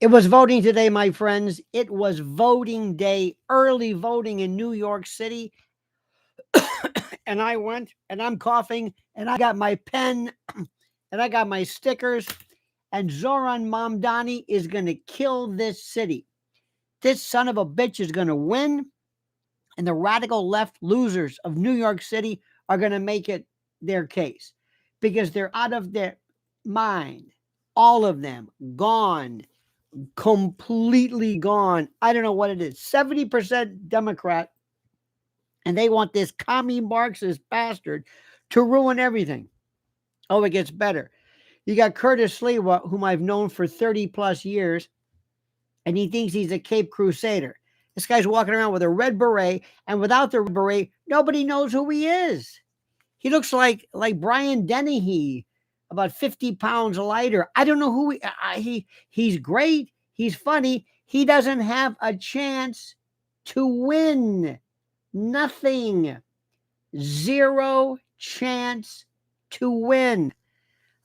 It was voting today, my friends. It was voting day, early voting in New York City. And I went and I'm coughing and I got my pen and I got my stickers. And Zohran Mamdani is going to kill this city. This son of a bitch is going to win. And the radical left losers of New York City are going to make it their case because they're out of their mind. All of them gone, completely gone. I don't know what it is. 70% Democrat. And they want this commie Marxist bastard to ruin everything. Oh, it gets better. You got Curtis Sliwa, whom I've known for 30 plus years, and he thinks he's a Cape Crusader. This guy's walking around with a red beret, and without the beret, nobody knows who he is. He looks like Brian Dennehy, about 50 pounds lighter. I don't know who he's great. He's funny. He doesn't have a chance to win. Nothing. Zero chance to win.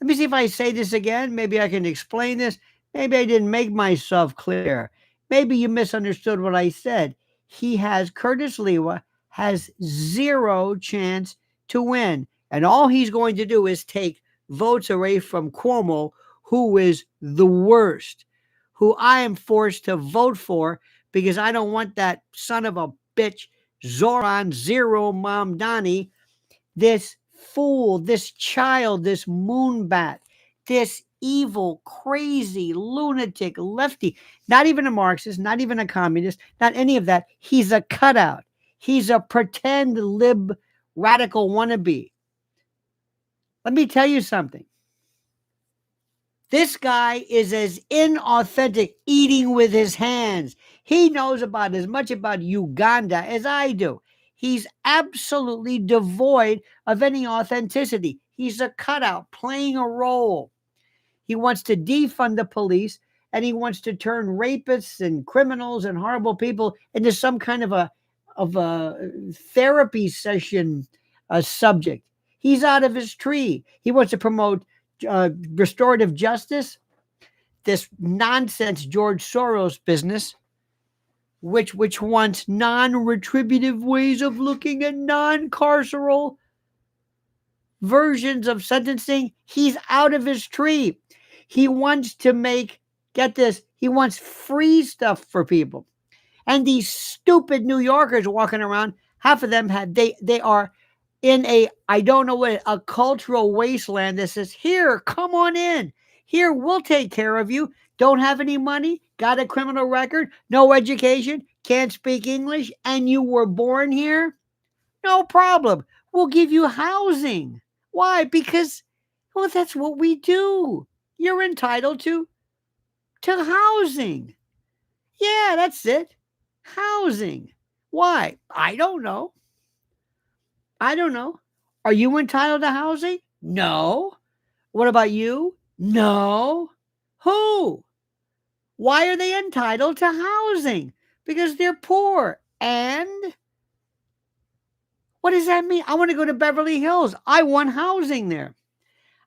Let me see if I say this again. Maybe I can explain this. Maybe I didn't make myself clear. Maybe you misunderstood what I said. Curtis Sliwa has zero chance to win. And all he's going to do is take votes away from Cuomo, who is the worst, who I am forced to vote for because I don't want that son of a bitch, Zohran Zero Mamdani, this fool, this child, this moonbat, this evil, crazy, lunatic lefty, not even a Marxist, not even a communist, not any of that. He's a cutout. He's a pretend lib radical wannabe. Let me tell you something. This guy is as inauthentic eating with his hands. He knows about as much about Uganda as I do. He's absolutely devoid of any authenticity. He's a cutout playing a role. He wants to defund the police and he wants to turn rapists and criminals and horrible people into some kind of a therapy session subject. He's out of his tree. He wants to promote restorative justice, this nonsense George Soros business, which wants non-retributive ways of looking at non-carceral versions of sentencing. He's out of his tree. He wants to get this, he wants free stuff for people. And these stupid New Yorkers walking around, half of them they are in I don't know what, a cultural wasteland that says, here, come on in. Here, we'll take care of you. Don't have any money, got a criminal record, no education, can't speak English, and you were born here? No problem. We'll give you housing. Why? Because, well, that's what we do. You're entitled to housing. Yeah, that's it. Housing. Why? I don't know. Are you entitled to housing? No. What about you? No. Who? Why are they entitled to housing? Because they're poor. And what does that mean? I want to go to Beverly Hills. I want housing there.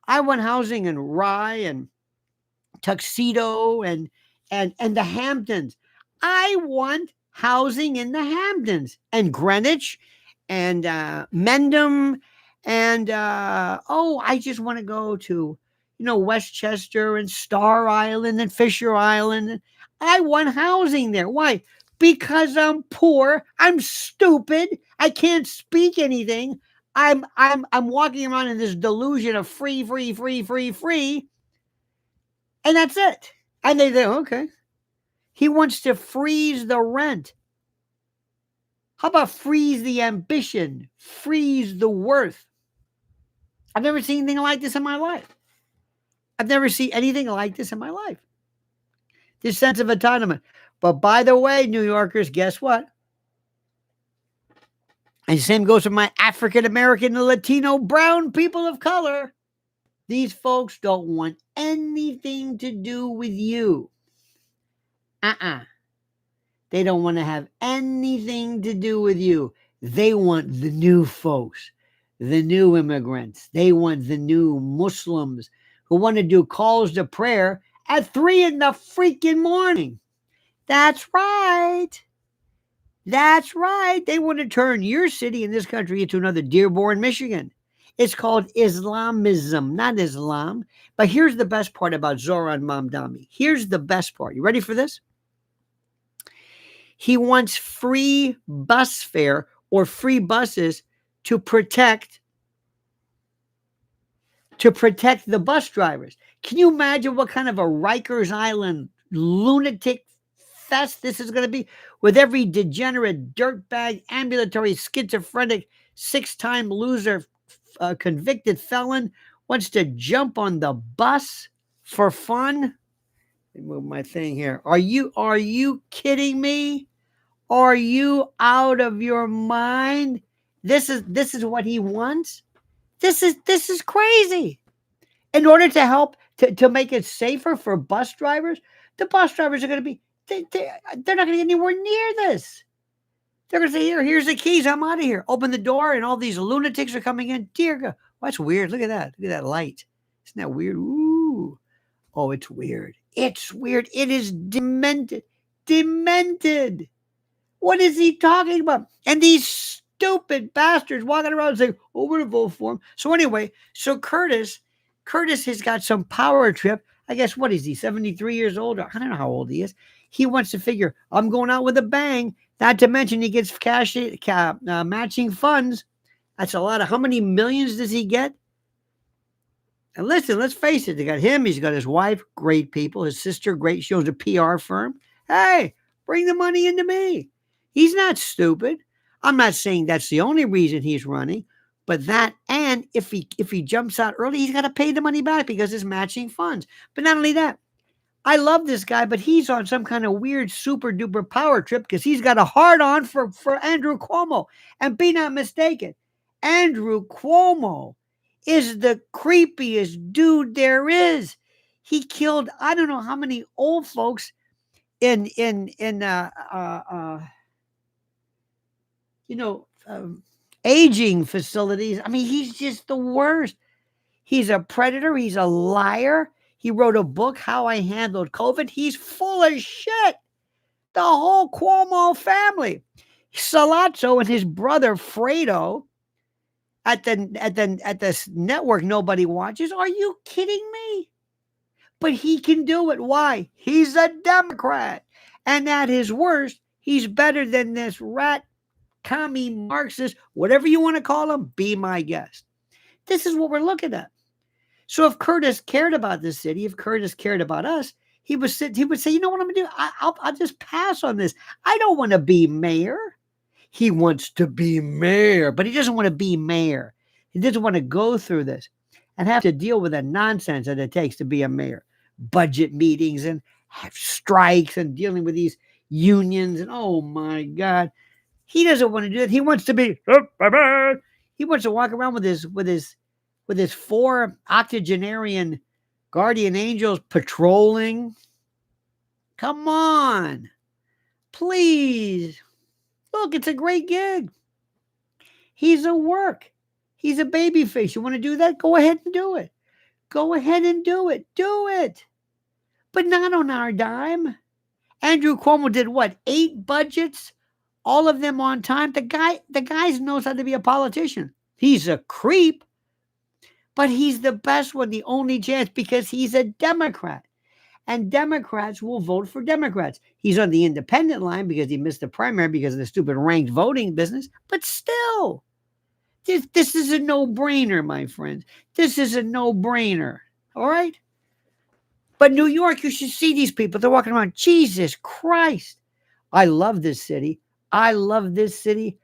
I want housing in Rye and Tuxedo and the Hamptons. I want housing in the Hamptons and Greenwich and Mendham and I just want to go to Westchester and Star Island and Fisher Island. I want housing there. Why? Because I'm poor. I'm stupid. I can't speak anything. I'm walking around in this delusion of free, and that's it. And they think, okay. He wants to freeze the rent. How about freeze the ambition? Freeze the worth? I've never seen anything like this in my life. This sense of entitlement. But by the way, New Yorkers, guess what? And the same goes for my African American, Latino, brown people of color. These folks don't want anything to do with you. They don't want to have anything to do with you. They want the new folks, the new immigrants. They want the new Muslims who want to do calls to prayer at 3 in the freaking morning. That's right. That's right. They want to turn your city in this country into another Dearborn, Michigan. It's called Islamism, not Islam. But here's the best part about Zohran Mamdani. Here's the best part. You ready for this? He wants free bus fare or free buses to protect the bus drivers. Can you imagine what kind of a Rikers Island lunatic fest this is going to be, with every degenerate, dirtbag, ambulatory, schizophrenic, 6-time loser, convicted felon wants to jump on the bus for fun? Let me move my thing here. Are you kidding me? Are you out of your mind? This is what he wants. This is crazy. In order to help to make it safer for bus drivers, the bus drivers are going to be they're not going to get anywhere near this. They're going to say, here's the keys. I'm out of here. Open the door, and all these lunatics are coming in. Dear God, well, that's weird. Look at that. Look at that light. Isn't that weird? Ooh. Oh, it's weird. It's weird. It is demented. Demented. What is he talking about? And these stupid bastards walking around saying, "Oh, we're going to vote for him." So anyway, so Curtis has got some power trip. I guess, what is he, 73 years old? I don't know how old he is. He wants to figure, I'm going out with a bang. Not to mention he gets matching funds. That's a lot of, how many millions does he get? And listen, let's face it. They got him. He's got his wife, great people. His sister, great. She owns a PR firm. Hey, bring the money into me. He's not stupid. I'm not saying that's the only reason he's running, but that, and if he jumps out early, he's got to pay the money back because it's matching funds. But not only that, I love this guy, but he's on some kind of weird super duper power trip because he's got a hard on for Andrew Cuomo. And be not mistaken, Andrew Cuomo is the creepiest dude there is. He killed, I don't know how many old folks in aging facilities. I mean, he's just the worst. He's a predator. He's a liar. He wrote a book, How I Handled COVID. He's full of shit. The whole Cuomo family. Salazzo and his brother Fredo at the network nobody watches. Are you kidding me? But he can do it. Why? He's a Democrat. And at his worst, he's better than this rat, commie, Marxist, whatever you want to call him. Be my guest. This is what we're looking at. So if Curtis cared about this city, if Curtis cared about us, he would say, you know what I'm going to do? I'll just pass on this. I don't want to be mayor. He wants to be mayor, but he doesn't want to be mayor. He doesn't want to go through this and have to deal with the nonsense that it takes to be a mayor. Budget meetings and have strikes and dealing with these unions. And oh my God, he doesn't want to do that. He wants to be, he wants to walk around with his 4 octogenarian guardian angels patrolling. Come on, please. Look, it's a great gig. He's a work. He's a baby face. You want to do that? Go ahead and do it. Go ahead and do it. Do it. But not on our dime. Andrew Cuomo did what? 8 budgets? All of them on time. The guy knows how to be a politician. He's a creep, but he's the best one, the only chance, because he's a Democrat. And Democrats will vote for Democrats. He's on the independent line because he missed the primary because of the stupid ranked voting business. But still, this is a no-brainer, my friends. This is a no-brainer. All right? But New York, you should see these people. They're walking around. Jesus Christ. I love this city. I love this city.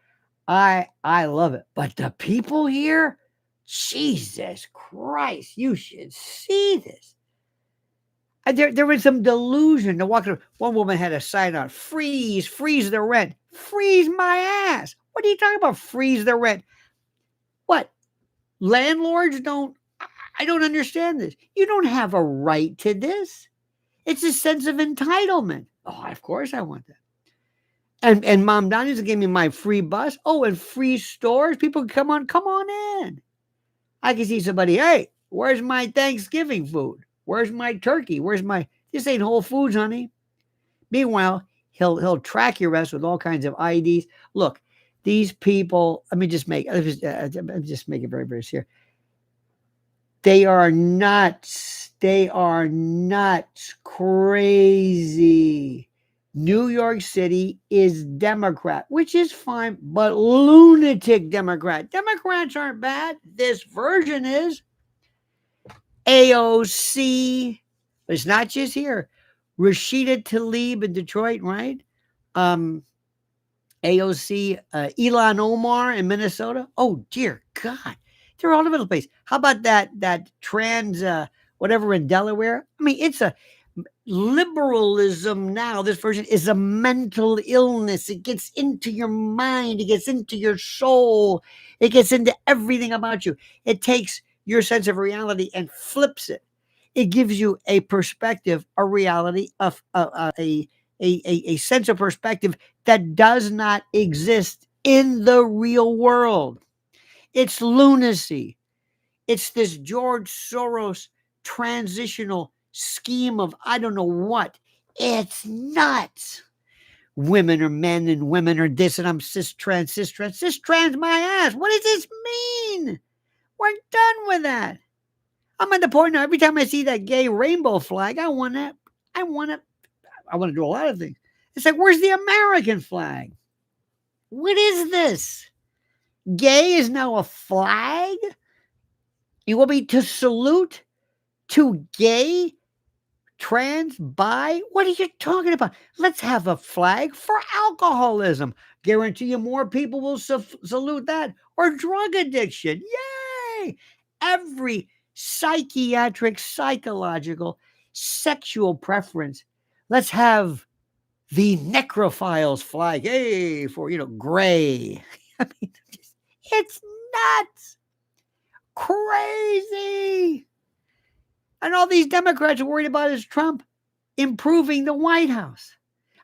I love it. But the people here, Jesus Christ, you should see this. There was some delusion. One woman had a sign on, freeze the rent. Freeze my ass. What are you talking about? Freeze the rent. What? Landlords don't, I don't understand this. You don't have a right to this. It's a sense of entitlement. Oh, of course I want that. And Mamdani's gave me my free bus. Oh, and free stores. People can come on in. I can see somebody, hey, where's my Thanksgiving food? Where's my turkey? This ain't Whole Foods, honey. Meanwhile, he'll track your ass with all kinds of IDs. Look, these people, let me just make it very, very clear. They are nuts. They are nuts. Crazy. New York City is Democrat, which is fine, but lunatic Democrat. Democrats aren't bad. This version is AOC, but it's not just here. Rashida Tlaib in Detroit, right? AOC, Elon Omar in Minnesota. Oh dear God, they're all over the place. How about that trans whatever in Delaware? I mean, it's a liberalism now. This version is a mental illness. It gets into your mind. It gets into your soul. It gets into everything about you. It takes your sense of reality and flips it. It gives you a perspective, a reality, of a sense of perspective that does not exist in the real world. It's lunacy. It's this George Soros transitional scheme of I don't know what. It's nuts. Women are men and women are this, and I'm cis trans my ass. What does this mean? We're done with that. I'm at the point now, every time I see that gay rainbow flag, I want to do a lot of things. It's like, where's the American flag? What is this? Gay is now a flag? You want me to salute to gay, trans, bi? What are you talking about? Let's have a flag for alcoholism. Guarantee you more people will salute that. Or drug addiction. Yay! Every psychiatric, psychological, sexual preference. Let's have the necrophiles flag. Hey, for, gray. I mean, it's nuts. Crazy. And all these Democrats are worried about is Trump improving the White House.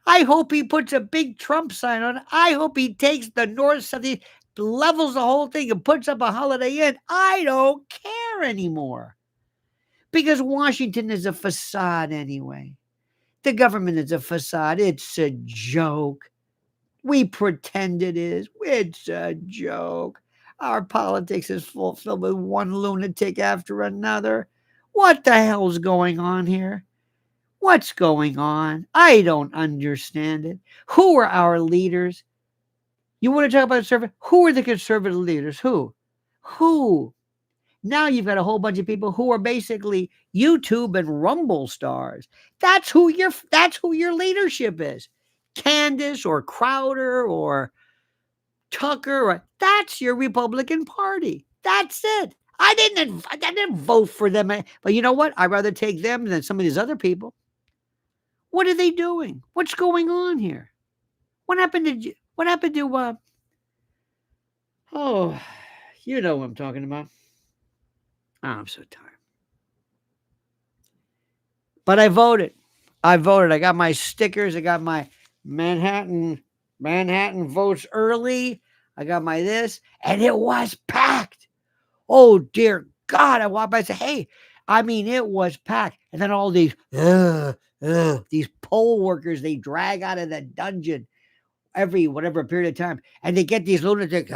I hope he puts a big Trump sign on it. I hope he takes the north side, levels the whole thing and puts up a Holiday Inn. I don't care anymore. Because Washington is a facade anyway. The government is a facade. It's a joke. We pretend it is. It's a joke. Our politics is filled with one lunatic after another. What the hell's going on here? What's going on? I don't understand it. Who are our leaders? You want to talk about conservative? Who are the conservative leaders? Who? Now you've got a whole bunch of people who are basically YouTube and Rumble stars. That's who your leadership is. Candace or Crowder or Tucker. That's your Republican Party. That's it. I didn't vote for them, but you know what? I'd rather take them than some of these other people. What are they doing? What's going on here? What happened to? Oh, you know what I'm talking about. Oh, I'm so tired. But I voted. I got my stickers. I got my Manhattan votes early. I got my this, and it was packed. Oh dear God! I walked by and said, "Hey," I mean, it was packed. And then all these poll workers they drag out of the dungeon every whatever period of time, and they get these lunatics.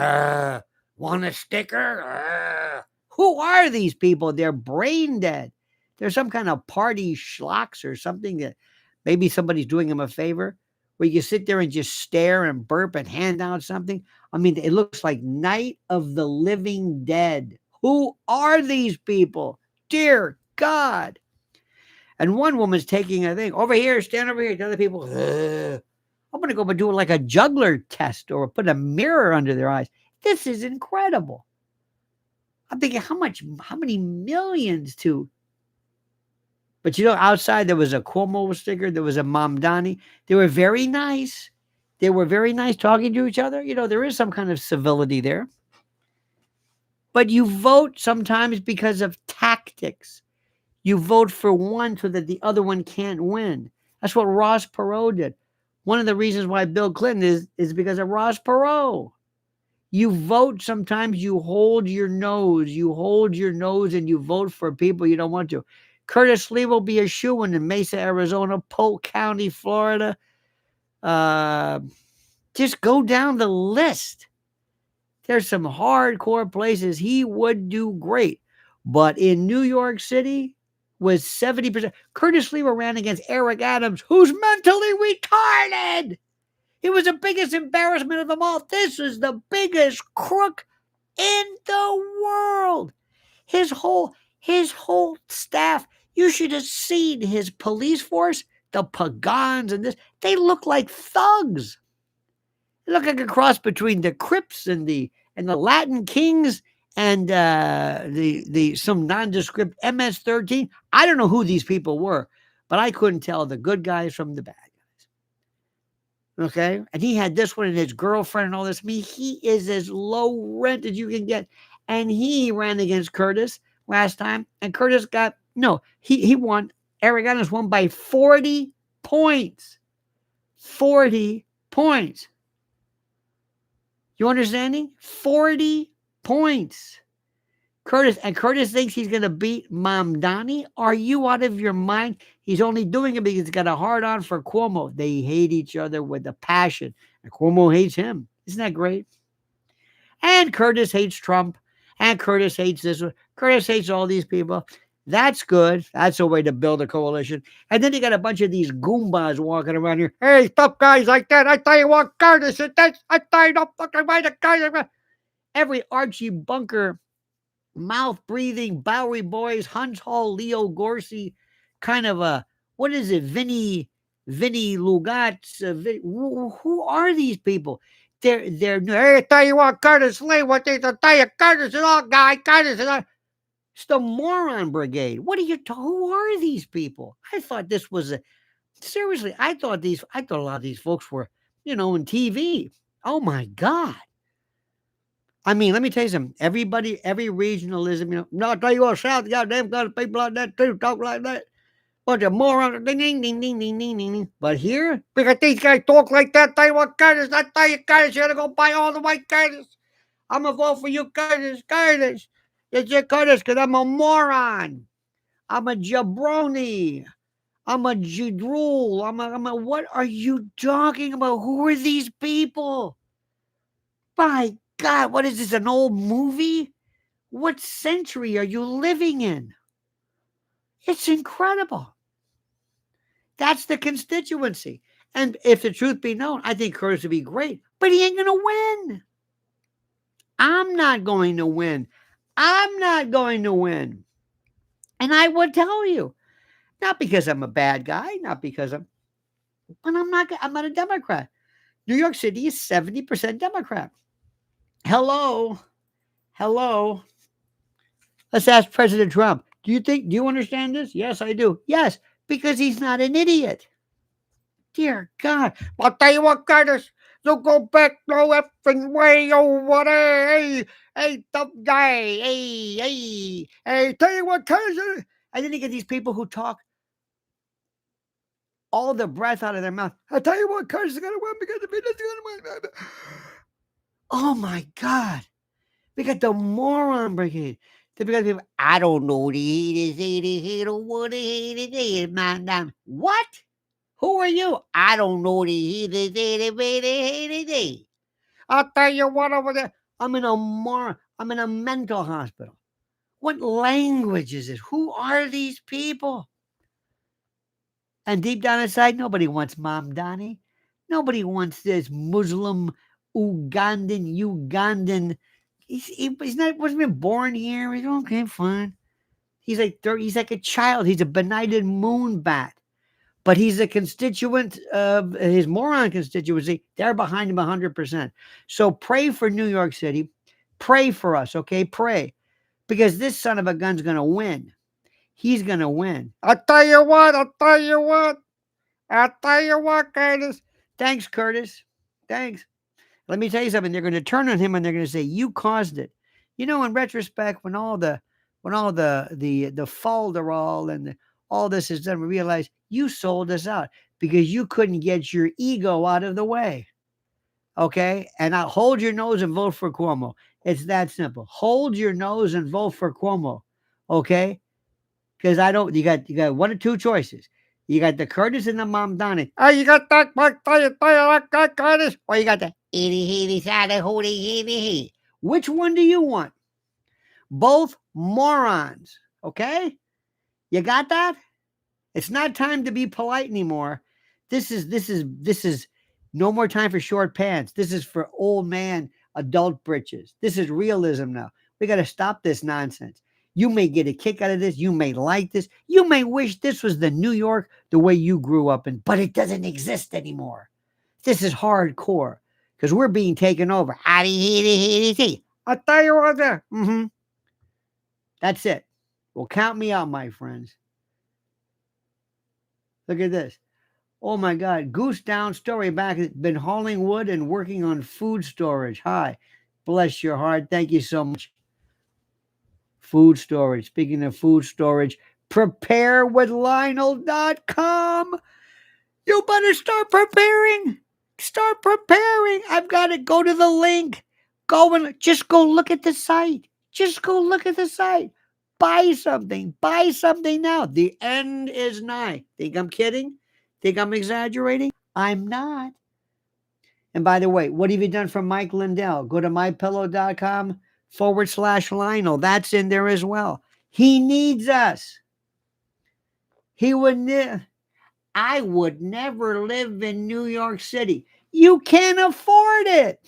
Want a sticker? Who are these people? They're brain dead. They're some kind of party schlocks or something that maybe somebody's doing them a favor. Where you sit there and just stare and burp and hand out something. I mean, it looks like Night of the Living Dead. Who are these people? Dear God. And one woman's taking a thing. Over here, stand over here. The other people, I'm going to go and do like a juggler test or put a mirror under their eyes. This is incredible. I'm thinking, how many millions to... But outside there was a Cuomo sticker. There was a Mamdani. They were very nice. They were very nice talking to each other. There is some kind of civility there. But you vote sometimes because of tactics. You vote for one so that the other one can't win. That's what Ross Perot did. One of the reasons why Bill Clinton is because of Ross Perot. You vote sometimes, you hold your nose. You hold your nose and you vote for people you don't want to. Curtis Sliwa will be a shoo-in in Mesa, Arizona, Polk County, Florida. Just go down the list. There's some hardcore places he would do great. But in New York City, with 70%, Curtis Sliwa ran against Eric Adams, who's mentally retarded. He was the biggest embarrassment of them all. This is the biggest crook in the world. His whole staff. You should have seen his police force, the pagans and this. They look like thugs. They look like a cross between the Crips and the Latin Kings and the some nondescript MS-13. I don't know who these people were, but I couldn't tell the good guys from the bad guys. Okay, and he had this one and his girlfriend and all this. I mean, he is as low rent as you can get, and he ran against Curtis last time, and Curtis got he won. Eric Adams won by 40 points. 40 points. You understanding? 40 points. Curtis thinks he's going to beat Mamdani. Are you out of your mind? He's only doing it because he's got a hard-on for Cuomo. They hate each other with a passion, and Cuomo hates him. Isn't that great? And Curtis hates Trump, and Curtis hates this one. Curtis hates all these people. That's good. That's a way to build a coalition. And then you got a bunch of these Goombas walking around here. Hey, tough guys like that. I tell you what, Curtis, I tell you, don't fucking mind the guys. Every Archie Bunker, mouth-breathing, Bowery Boys, Hunts Hall, Leo Gorcey, kind of a, what is it, Vinny Lugats. Who are these people? They're, hey, I tell you what, Curtis Lee, what they tell you, Curtis is all guy, Curtis is all. It's the moron brigade. What are you? Who are these people? I thought this was seriously. I thought a lot of these folks were, in TV. Oh my God. I mean, let me tell you something. Everybody, every regionalism, no, I tell you what, South, goddamn, got people like that too, talk like that. Bunch of morons, ding, ding, ding, ding, ding, ding, ding. But here, because these guys talk like that, tell you what, Curtis, I tell you, Curtis, you're gonna go buy all the white Curtis. I'm gonna vote for you, Curtis. It's your Curtis, because I'm a moron. I'm a jabroni. I'm a jadrul. I'm a, what are you talking about? Who are these people? My God, what is this, an old movie? What century are you living in? It's incredible. That's the constituency. And if the truth be known, I think Curtis would be great, but he ain't going to win. I'm not going to win. I'm not going to win. And I would tell you, not because I'm a bad guy, not because but I'm not a Democrat. New York City is 70% Democrat. Hello. Let's ask President Trump. Do you understand this? Yes, I do. Yes, because he's not an idiot. Dear God. I'll tell you what, Curtis. Don't go back no effing way over there. Hey, tough guy. Hey, tell you what, Curtis. And then you get these people who talk all the breath out of their mouth. I tell you what, Curtis is going to win because the business is going to win. Oh, my God. We got the moron brigade. Because people, I don't know the what? Who are you? I don't know the I'll tell you what over there. I'm in a mental hospital. What language is it? Who are these people? And deep down inside, nobody wants Mamdani. Nobody wants this Muslim Ugandan. He's not wasn't even born here. He's okay, fine. He's like a child. He's a benighted moon bat. But he's a constituent of his moron constituency. They're behind him 100%. So pray for New York City. Pray for us, okay? Pray. Because this son of a gun's going to win. He's going to win. I'll tell you what, Curtis. Thanks, Curtis. Thanks. Let me tell you something. They're going to turn on him and they're going to say, you caused it. In retrospect, when all the falderall and all this is done, we realize you sold us out because you couldn't get your ego out of the way. Okay? And now hold your nose and vote for Cuomo. It's that simple. Hold your nose and vote for Cuomo. Okay? Because I don't, you got one or two choices. You got the Curtis and the Mamdani. Oh, you got that Curtis, or you got the itty hitty sada hooty hitty hee. Which one do you want? Both morons. Okay? You got that? It's not time to be polite anymore. This is no more time for short pants. This is for old man adult britches. This is realism now. We got to stop this nonsense. You may get a kick out of this. You may like this. You may wish this was the New York the way you grew up in, but it doesn't exist anymore. This is hardcore because we're being taken over. I'll tell you what there. That's it. Well, count me out, my friends. Look at this. Oh my God. Goose Down story back. Been hauling wood and working on food storage. Hi. Bless your heart. Thank you so much. Food storage. Speaking of food storage, preparewithlionel.com. You better start preparing. Start preparing. I've got to go to the link. Just go look at the site. Just go look at the site. Buy something. Buy something now. The end is nigh. Think I'm kidding? Think I'm exaggerating? I'm not. And by the way, what have you done for Mike Lindell? Go to mypillow.com/Lionel. That's in there as well. He needs us. I would never live in New York City. You can't afford it.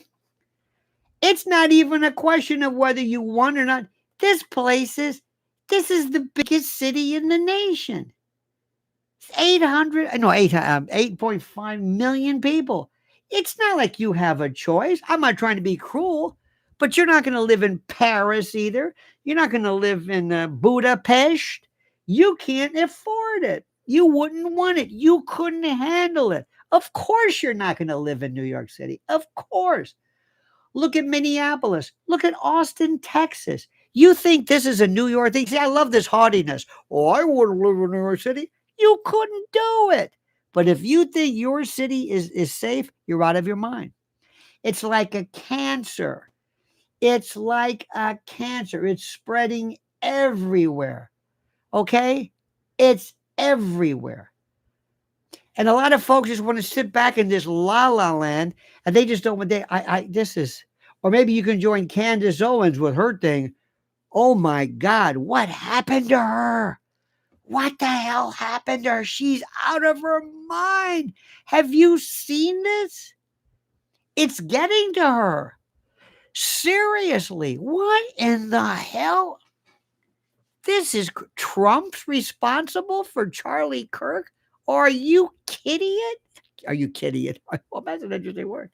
It's not even a question of whether you want or not. This is the biggest city in the nation. 8.5 million people. It's not like you have a choice. I'm not trying to be cruel, but you're not going to live in Paris either. You're not going to live in Budapest. You can't afford it. You wouldn't want it. You couldn't handle it. Of course, you're not going to live in New York City. Of course. Look at Minneapolis. Look at Austin, Texas. You think this is a New York thing? See, I love this haughtiness. Oh, I wouldn't live in New York City. You couldn't do it. But if you think your city is safe, you're out of your mind. It's like a cancer. It's like a cancer. It's spreading everywhere. Okay? It's everywhere. And a lot of folks just want to sit back in this la-la land, and they just don't want or maybe you can join Candace Owens with her thing. Oh my God, what happened to her? What the hell happened to her? She's out of her mind. Have you seen this? It's getting to her. Seriously, what in the hell? This is Trump's responsible for Charlie Kirk? Or are you kidding it? Are you kidding it? Well, that's an interesting word.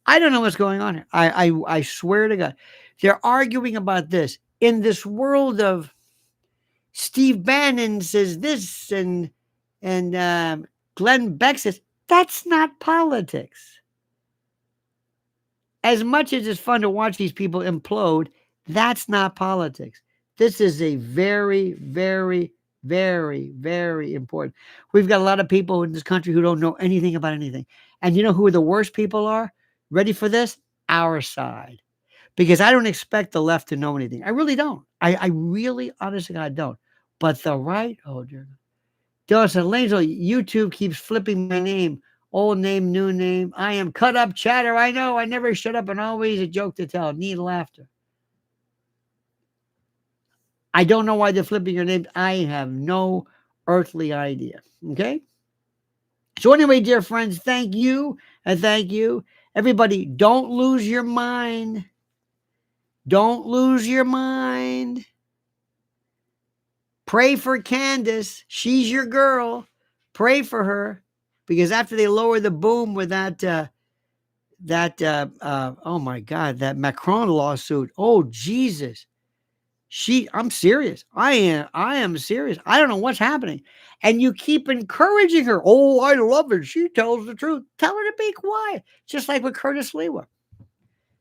I don't know what's going on here. I swear to God. They're arguing about this. In this world of Steve Bannon says this and Glenn Beck says, that's not politics. As much as it's fun to watch these people implode, that's not politics. This is a very, very, very, very important. We've got a lot of people in this country who don't know anything about anything. And you know who the worst people are? Ready for this? Our side. Because I don't expect the left to know anything. I really don't. I really, honestly, I don't. But the right, oh dear. Dawson Langsel, YouTube keeps flipping my name. Old name, new name. I am cut up chatter. I know. I never shut up and always a joke to tell. Need laughter. I don't know why they're flipping your name. I have no earthly idea. Okay? So anyway, dear friends, thank you. And thank you. Everybody, don't lose your mind. Don't lose your mind. Pray for Candace. She's your girl. Pray for her. Because after they lower the boom with that oh my God, that Macron lawsuit. Oh, Jesus. I'm serious. I am serious. I don't know what's happening. And you keep encouraging her. Oh, I love her. She tells the truth. Tell her to be quiet. Just like with Curtis Sliwa.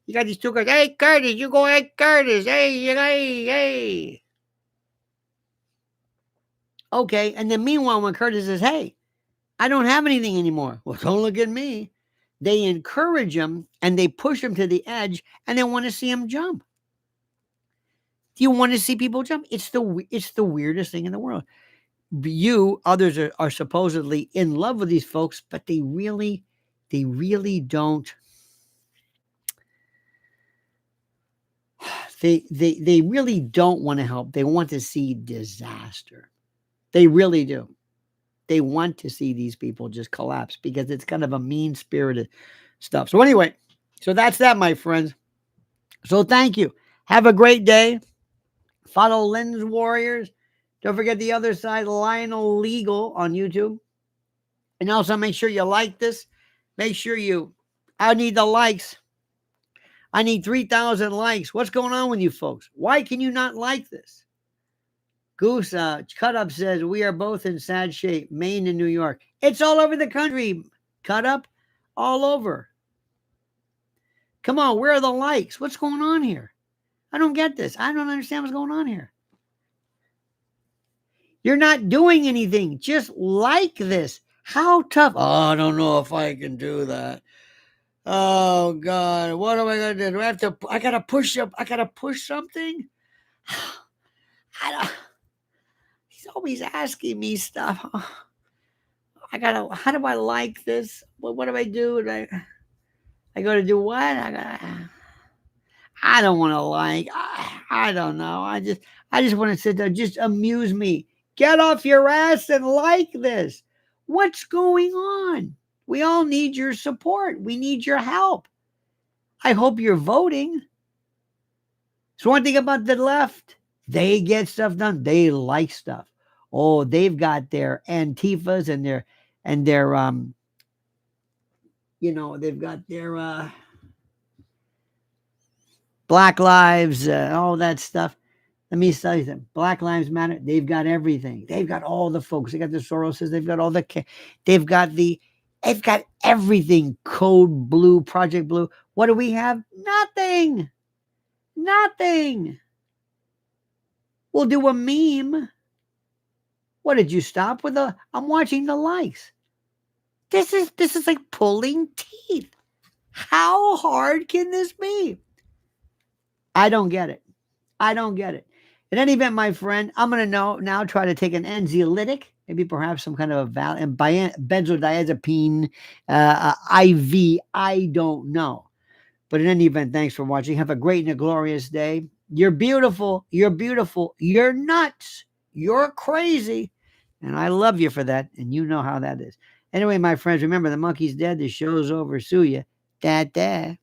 You got these two guys. Hey, Curtis, you go, hey, Curtis. Hey. Okay. And then meanwhile, when Curtis says, hey, I don't have anything anymore. Well, don't look at me. They encourage him and they push him to the edge and they want to see him jump. Do you want to see people jump? It's the weirdest thing in the world. Others are supposedly in love with these folks, but they really don't. They really don't want to help. They want to see disaster. They really do. They want to see these people just collapse because it's kind of a mean-spirited stuff. So anyway, so that's that, my friends. So thank you. Have a great day. Follow Lens Warriors. Don't forget the other side, Lionel Legal on YouTube. And also make sure you like this. Make sure I need the likes. I need 3,000 likes. What's going on with you folks? Why can you not like this? Goose Cut Up says, we are both in sad shape, Maine and New York. It's all over the country, Cut Up. All over. Come on, where are the likes? What's going on here? I don't get this. I don't understand what's going on here. You're not doing anything. Just like this. How tough? Oh, I don't know if I can do that. Oh God, what am I gonna do? I gotta push up. I gotta push something. He's always asking me stuff. How do I like this? What do I do? I gotta do what? I don't want to like. I don't know. I just want to sit there. Just amuse me. Get off your ass and like this. What's going on? We all need your support. We need your help. I hope you're voting. So one thing about the left, they get stuff done. They like stuff. Oh, they've got their Antifas and their they've got their Black Lives, all that stuff. Let me tell you something. Black Lives Matter. They've got everything. They've got all the folks. They got the Soroses. They've got all they've got everything. Code Blue, Project Blue. What do we have? Nothing. Nothing. We'll do a meme. What did you stop with? I'm watching the likes. This is like pulling teeth. How hard can this be? I don't get it. I don't get it. In any event, my friend, I'm going to now try to take an anxiolytic, maybe perhaps some kind of benzodiazepine IV. I don't know. But in any event, thanks for watching. Have a great and a glorious day. You're beautiful. You're beautiful. You're nuts. You're crazy. And I love you for that. And you know how that is. Anyway, my friends, remember the monkey's dead. The show's over. Sue ya. Da-da.